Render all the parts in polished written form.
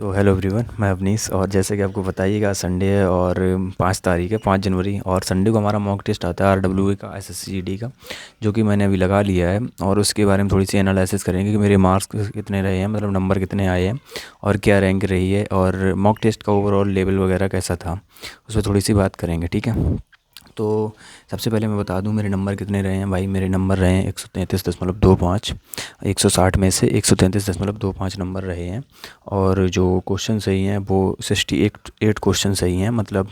तो hello everyone, मैं अवनीश। और जैसे कि आपको बताइएगा, संडे है और 5 तारीख है, 5 जनवरी, और संडे को हमारा मॉक टेस्ट आता है RWA का, SSCGD का, जो कि मैंने अभी लगा लिया है। और उसके बारे में थोड़ी सी एनालिसिस करेंगे कि मेरे मार्क्स कितने रहे हैं, मतलब नंबर कितने आए हैं और क्या रैंक रही है, और मॉक टेस्ट का ओवरऑल लेवल वगैरह कैसा था, उस पर थोड़ी सी बात करेंगे। ठीक है। तो सबसे पहले मैं बता दूं मेरे नंबर कितने रहे हैं। भाई मेरे नंबर रहे हैं 133.25। 160 में से 133.25 नंबर रहे हैं। और जो क्वेश्चन सही हैं वो 68 क्वेश्चन सही हैं, मतलब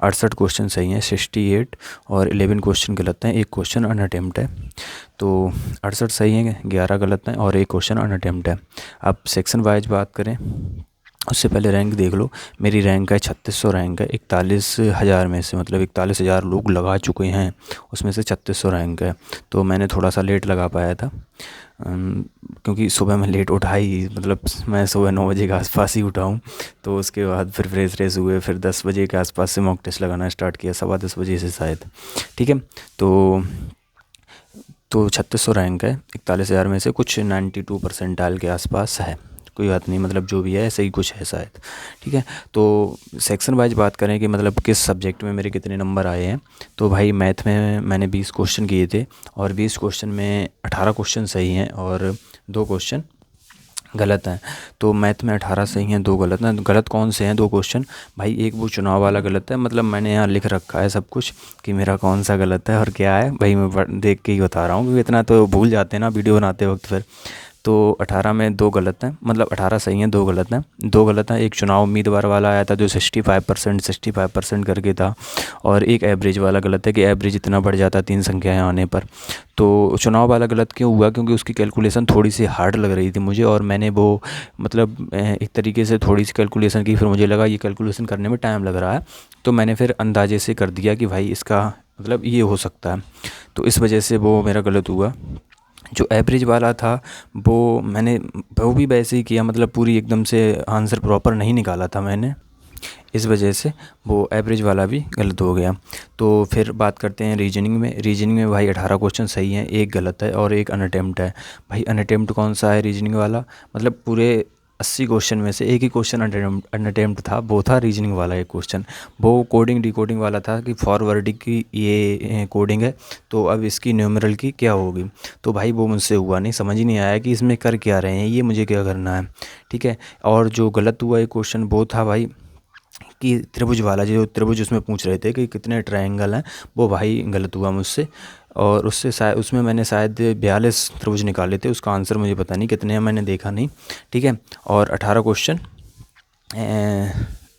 68 क्वेश्चन सही हैं, 68। और 11 क्वेश्चन गलत हैं, एक क्वेश्चन अनअटेम्प्ट है। तो 68 सही हैं, 11 गलत हैं और एक क्वेश्चन अनअटेम्प्ट है। अब सेक्शन वाइज बात करें, उससे पहले रैंक देख लो। मेरी रैंक है 3600 रैंक है 41,000 में से, मतलब 41,000 लोग लगा चुके हैं, उसमें से 3600 रैंक है। तो मैंने थोड़ा सा लेट लगा पाया था, क्योंकि सुबह मैं लेट उठा ही, मतलब मैं सुबह 9 बजे के आसपास ही उठा हूँ। तो उसके बाद फिर फ्रेश हुए, फिर 10 बजे के आसपास से मॉक टेस्ट लगाना स्टार्ट किया, 10:15 बजे से शायद। ठीक है। तो 3600 रैंक है 41,000 में से, कुछ 92 परसेंटाइल के आसपास है। कोई बात नहीं, मतलब जो भी है ऐसे ही कुछ है शायद। ठीक है। तो सेक्शन वाइज बात करें कि मतलब किस सब्जेक्ट में मेरे कितने नंबर आए हैं। तो भाई मैथ में मैंने 20 क्वेश्चन किए थे, और 20 क्वेश्चन में 18 क्वेश्चन सही हैं और 2 क्वेश्चन गलत हैं। तो मैथ में 18 सही हैं, 2 गलत हैं। गलत कौन से हैं 2 क्वेश्चन? भाई एक वो चुनाव वाला गलत है, मतलब मैंने यहाँ लिख रखा है सब कुछ कि मेरा कौन सा गलत है और क्या है। भाई मैं देख के ही बता रहा हूँ, क्योंकि इतना तो भूल जाते हैं ना वीडियो बनाते वक्त फिर। तो 18 में 2 गलत हैं, मतलब 18 सही हैं, 2 गलत हैं। 2 गलत हैं, एक चुनाव उम्मीदवार वाला आया था जो 65% करके था, और एक एवरेज वाला गलत है कि एवरेज इतना बढ़ जाता 3 संख्याएं आने पर। तो चुनाव वाला गलत क्यों हुआ? क्योंकि उसकी कैलकुलेशन थोड़ी सी हार्ड लग रही थी मुझे, और मैंने वो मतलब एक तरीके से थोड़ी सी कैलकुलेशन की, फिर मुझे लगा ये कैलकुलेशन करने में टाइम लग रहा है, तो मैंने फिर अंदाजे से कर दिया कि भाई इसका मतलब ये हो सकता है। तो इस वजह से वो मेरा गलत हुआ। जो एवरेज वाला था वो मैंने वो भी वैसे ही किया, मतलब पूरी एकदम से आंसर प्रॉपर नहीं निकाला था मैंने, इस वजह से वो एवरेज वाला भी गलत हो गया। तो फिर बात करते हैं रीजनिंग में। रीजनिंग में भाई 18 क्वेश्चन सही हैं, एक गलत है और एक अनअटेम्प्ट है। भाई अनअटेम्प्ट कौन सा है रीजनिंग वाला? मतलब पूरे 80 क्वेश्चन में से एक ही क्वेश्चन अनअटेम्प्ट था, वो था रीजनिंग वाला एक क्वेश्चन। वो कोडिंग डिकोडिंग वाला था कि फॉरवर्डिंग की ये कोडिंग है, तो अब इसकी न्यूमेरल की क्या होगी। तो भाई वो मुझसे हुआ नहीं, समझ ही नहीं आया कि इसमें कर क्या रहे हैं, ये मुझे क्या करना है। ठीक है। और जो गलत हुआ एक क्वेश्चन वो था भाई कि त्रिभुज वाला, जो त्रिभुज उसमें पूछ रहे थे कि कितने ट्रायंगल हैं, वो भाई गलत हुआ मुझसे। और उससे शायद उसमें मैंने शायद 42 त्रिभुज निकाले थे, उसका आंसर मुझे पता नहीं कितने हैं, मैंने देखा नहीं। ठीक है। और 18 क्वेश्चन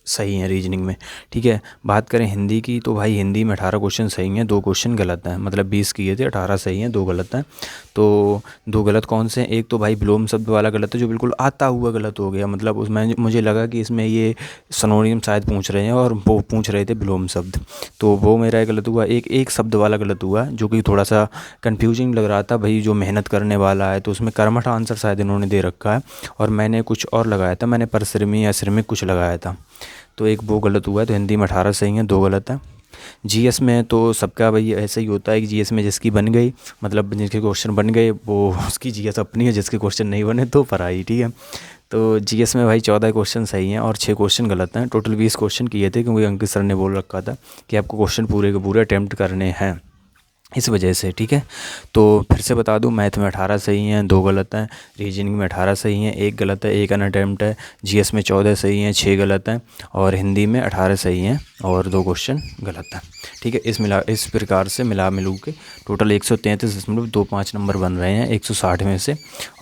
सही है रीजनिंग में। ठीक है। बात करें हिंदी की, तो भाई हिंदी में 18 क्वेश्चन सही हैं, 2 क्वेश्चन गलत हैं, मतलब 20 किए थे, 18 सही हैं, 2 गलत हैं। तो 2 गलत कौन से हैं? एक तो भाई विलोम शब्द वाला गलत है, जो बिल्कुल आता हुआ गलत हो गया, मतलब उसमें मुझे लगा कि इसमें ये सिनोनिम शायद पूछ रहे हैं, और वो पूछ रहे थे विलोम शब्द, तो वो मेरा गलत हुआ। एक एक शब्द वाला गलत हुआ, जो कि थोड़ा सा कन्फ्यूजिंग लग रहा था भाई, जो मेहनत करने वाला है तो उसमें कर्मठ आंसर शायद इन्होंने दे रखा है, और मैंने कुछ और लगाया था, मैंने परिश्रमी या श्रमिक कुछ लगाया था, तो एक वो गलत हुआ है। तो हिंदी में 18 सही हैं, 2 गलत हैं। जीएस में तो सबका भाई ऐसा ही होता है कि जीएस में जिसकी बन गई, मतलब जिसके क्वेश्चन बन गए वो उसकी जीएस अपनी है, जिसके क्वेश्चन नहीं बने तो पराई। ठीक है। तो जीएस में भाई 14 क्वेश्चन सही हैं और 6 क्वेश्चन गलत हैं। टोटल 20 क्वेश्चन किए थे, क्योंकि अंकित सर ने बोल रखा था कि आपको क्वेश्चन पूरे के पूरे अटैम्प्ट करने हैं, इस वजह से। ठीक है। तो फिर से बता दूं, मैथ में 18 सही हैं, 2 गलत हैं। रीजनिंग में 18 सही हैं, एक गलत है, एक अनअटेम्प्ट है। जीएस में 14 सही हैं, 6 गलत हैं। और हिंदी में 18 सही हैं और 2 क्वेश्चन गलत हैं। ठीक है। इस प्रकार से मिलू के टोटल 133.25 नंबर बन रहे हैं 160 में से।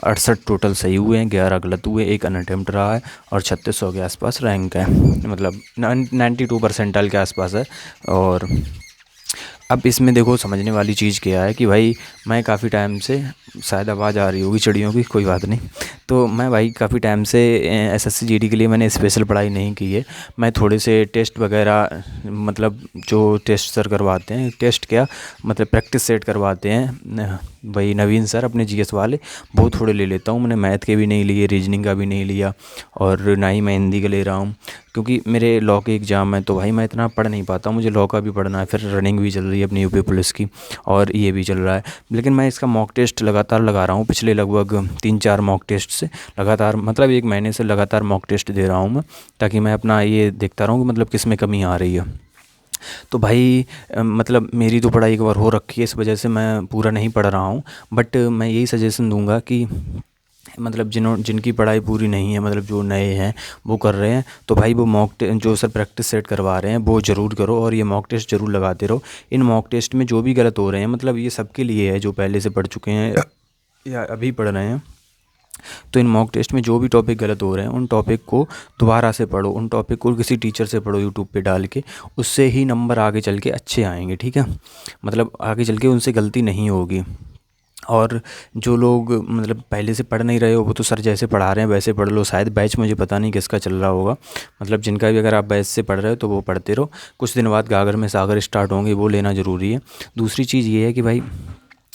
68 टोटल सही हुए हैं, 11 गलत हुए, एक अनअटेम्प्ट रहा है, और 3600 के आसपास रैंक है, मतलब 92 परसेंटाइल के आसपास है। और अब इसमें देखो, समझने वाली चीज़ क्या है कि भाई मैं काफ़ी टाइम से, शायद आवाज़ आ रही होगी चिड़ियों की, कोई बात नहीं। तो मैं भाई काफ़ी टाइम से एसएससी जीडी के लिए मैंने स्पेशल पढ़ाई नहीं की है। मैं थोड़े से टेस्ट वगैरह, मतलब जो टेस्ट सर करवाते हैं, टेस्ट क्या मतलब प्रैक्टिस सेट करवाते हैं भाई नवीन सर अपने जीएस वाले वो थोड़े ले लेता हूँ। मैंने मैथ के भी नहीं लिए, रीजनिंग का भी नहीं लिया, और ना ही मैं हिंदी का ले रहा हूँ, क्योंकि मेरे लॉ के एग्ज़ाम है तो भाई मैं इतना पढ़ नहीं पाता। मुझे लॉ का भी पढ़ना है, फिर रनिंग भी चल रही है अपनी यूपी पुलिस की, और ये भी चल रहा है। लेकिन मैं इसका मॉक टेस्ट लगातार लगा रहा हूँ, पिछले लगभग 3-4 मॉक टेस्ट से लगातार, मतलब 1 महीने से लगातार मॉक टेस्ट दे रहा हूँ मैं, ताकि मैं अपना ये देखता रहूँ कि मतलब किस में कमी आ रही है। तो भाई मतलब मेरी तो पढ़ाई एक बार हो रखी है, इस वजह से मैं पूरा नहीं पढ़ रहा हूँ। बट मैं यही सजेशन दूंगा कि मतलब जिनकी पढ़ाई पूरी नहीं है, मतलब जो नए हैं वो कर रहे हैं, तो भाई वो जो सर प्रैक्टिस सेट करवा रहे हैं वो ज़रूर करो, और ये मॉक टेस्ट ज़रूर लगाते रहो। इन मॉक टेस्ट में जो भी गलत हो रहे हैं, मतलब ये सबके लिए है जो पहले से पढ़ चुके हैं या अभी पढ़ रहे हैं। तो इन मॉक टेस्ट में जो भी टॉपिक गलत हो रहे हैं उन टॉपिक को दोबारा से पढ़ो, उन टॉपिक को किसी टीचर से पढ़ो यूट्यूब पे डाल के, उससे ही नंबर आगे चल के अच्छे आएंगे, ठीक है। मतलब आगे चल के उनसे गलती नहीं होगी। और जो लोग मतलब पहले से पढ़ नहीं रहे हो, वो तो सर जैसे पढ़ा रहे हैं वैसे पढ़ लो। शायद बैच मुझे पता नहीं किसका चल रहा होगा, मतलब जिनका भी अगर आप बैच से पढ़ रहे हो तो वो पढ़ते रहो। कुछ दिन बाद गागर में सागर स्टार्ट होंगे, वो लेना ज़रूरी है। दूसरी चीज़ ये है कि भाई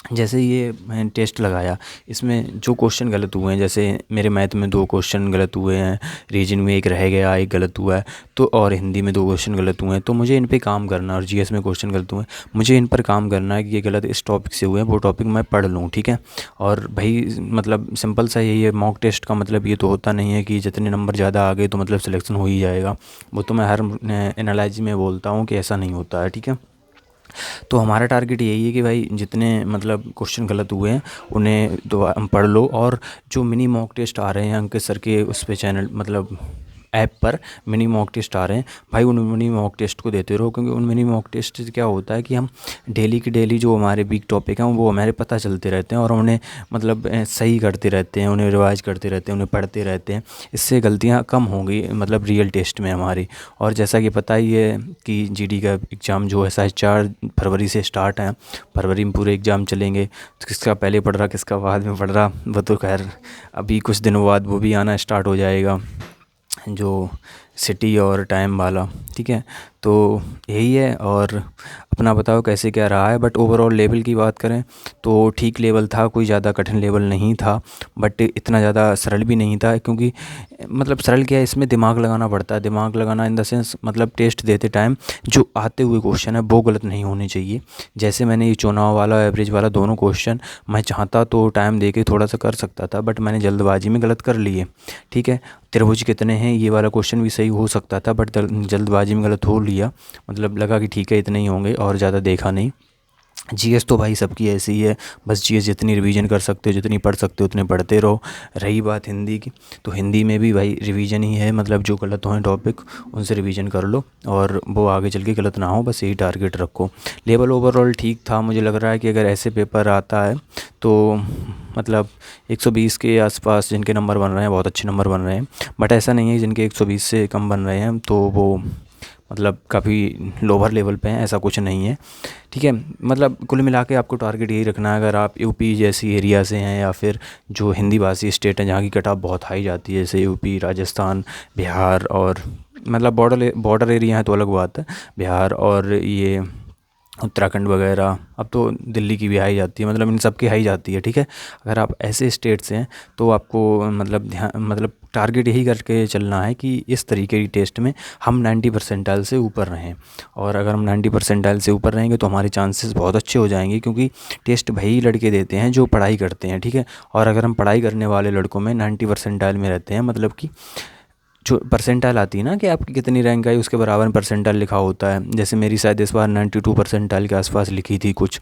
जैसे ये मैंने टेस्ट लगाया, इसमें जो क्वेश्चन गलत हुए हैं, जैसे मेरे मैथ में 2 क्वेश्चन गलत हुए हैं, रीजनिंग में 1 रह गया, 1 गलत हुआ है, तो और हिंदी में 2 क्वेश्चन गलत हुए हैं, तो मुझे इन पे काम करना है। और जीएस में क्वेश्चन गलत हुए हैं, मुझे इन पर काम करना है कि ये गलत इस टॉपिक से हुए हैं, वो टॉपिक मैं पढ़ लूँ, ठीक है। और भाई मतलब सिंपल सा यही है, मॉक टेस्ट का मतलब ये तो होता नहीं है कि जितने नंबर ज़्यादा आ गए तो मतलब सिलेक्शन हो ही जाएगा। वो तो मैं हर एनालॉजी में बोलता हूँ कि ऐसा नहीं होता है, ठीक है। तो हमारा टारगेट यही है कि भाई जितने मतलब क्वेश्चन गलत हुए हैं उन्हें हम पढ़ लो, और जो मिनी मॉक टेस्ट आ रहे हैं अंकित सर के उस पे चैनल मतलब ऐप पर मिनी मॉक टेस्ट आ रहे हैं, भाई उन मिनी मॉक टेस्ट को देते रहो। क्योंकि उन मिनी मॉक टेस्ट से क्या होता है कि हम डेली की डेली जो हमारे वीक टॉपिक हैं वो हमारे पता चलते रहते हैं, और उन्हें मतलब सही करते रहते हैं, उन्हें रिवाइज करते रहते हैं, उन्हें पढ़ते रहते हैं। इससे गलतियाँ कम होंगी मतलब रियल टेस्ट में हमारी। और जैसा कि पता ही है कि जीडी का एग्ज़ाम जो है शायद 4 फरवरी से स्टार्ट है, फरवरी में पूरे एग्ज़ाम चलेंगे। तो किसका पहले पढ़ रहा किसका बाद में पढ़ रहा, वो तो खैर अभी कुछ दिनों बाद वो भी आना स्टार्ट हो जाएगा, जो सिटी और टाइम वाला, ठीक है। तो यही है। और अपना बताओ कैसे क्या रहा है। बट ओवरऑल लेवल की बात करें तो ठीक लेवल था, कोई ज़्यादा कठिन लेवल नहीं था, बट इतना ज़्यादा सरल भी नहीं था। क्योंकि मतलब सरल क्या है, इसमें दिमाग लगाना पड़ता है। दिमाग लगाना इन द सेंस मतलब टेस्ट देते टाइम जो आते हुए क्वेश्चन है वो गलत नहीं होने चाहिए। जैसे मैंने ये चुनाव वाला एवरेज वाला दोनों क्वेश्चन मैं चाहता तो टाइम दे के थोड़ा सा कर सकता था, बट मैंने जल्दबाजी में गलत कर लिए, ठीक है। त्रिभुज कितने हैं ये वाला क्वेश्चन भी सही हो सकता था, बट जल्दबाजी में गलत हो लिया। मतलब लगा कि ठीक है इतने ही होंगे, और ज़्यादा देखा नहीं। जीएस तो भाई सबकी ऐसी ही है, बस जीएस जितनी रिवीजन कर सकते हो, जितनी पढ़ सकते हो उतने पढ़ते रहो। रही बात हिंदी की, तो हिंदी में भी भाई रिवीजन ही है, मतलब जो गलत हो टॉपिक उनसे रिवीजन कर लो, और वो आगे चल के गलत ना हो, बस यही टारगेट रखो। लेवल ओवरऑल ठीक था। मुझे लग रहा है कि अगर ऐसे पेपर आता है तो मतलब 120 के आसपास जिनके नंबर बन रहे हैं बहुत अच्छे नंबर बन रहे हैं। बट ऐसा नहीं है जिनके 120 से कम बन रहे हैं तो वो मतलब काफ़ी लोअर लेवल पे हैं, ऐसा कुछ नहीं है, ठीक है। मतलब कुल मिला के आपको टारगेट यही रखना है। अगर आप यूपी जैसी एरिया से हैं, या फिर जो हिंदी भाषी स्टेट हैं जहाँ की कट ऑफ बहुत हाई जाती है, जैसे यूपी, राजस्थान, बिहार, और मतलब बॉर्डर एरिया है तो अलग बात है, बिहार और ये उत्तराखंड वगैरह, अब तो दिल्ली की भी हाई जाती है, मतलब इन सब की हाई जाती है, ठीक है। अगर आप ऐसे स्टेट से हैं तो आपको मतलब ध्यान मतलब टारगेट यही करके चलना है कि इस तरीके की टेस्ट में हम 90 परसेंटाइल से ऊपर रहें। और अगर हम 90 परसेंटाइल से ऊपर रहेंगे तो हमारे चांसेस बहुत अच्छे हो जाएंगे, क्योंकि टेस्ट वही लड़के देते हैं जो पढ़ाई करते हैं, ठीक है। और अगर हम पढ़ाई करने वाले लड़कों में 90 परसेंटाइल में रहते हैं, मतलब कि जो परसेंटाइल आती है ना कि आपकी कितनी रैंक आई उसके बराबर में परसेंटाइल लिखा होता है। जैसे मेरी शायद इस बार 92 परसेंटाइल के आसपास लिखी थी कुछ,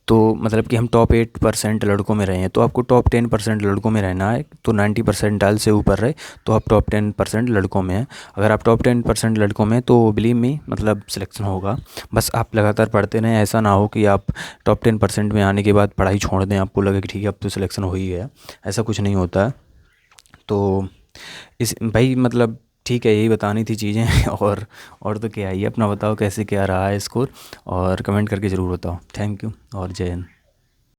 तो मतलब कि हम टॉप 8% लड़कों में रहे हैं। तो आपको टॉप 10% लड़कों में रहना है, तो 90 परसेंटाइल से ऊपर रहे तो आप टॉप 10% लड़कों में हैं। अगर आप टॉप 10% लड़कों में तो बिलीव मी मतलब सिलेक्शन होगा। बस आप लगातार पढ़ते रहें, ऐसा ना हो कि आप टॉप 10% में आने के बाद पढ़ाई छोड़ दें, आपको लगे कि ठीक है अब तो सिलेक्शन हो ही गया, ऐसा कुछ नहीं होता है। तो इस भाई मतलब ठीक है, यही बतानी थी चीज़ें और तो क्या ही है। अपना बताओ कैसे क्या रहा है स्कोर, और कमेंट करके ज़रूर बताओ। थैंक यू और जय हिंद।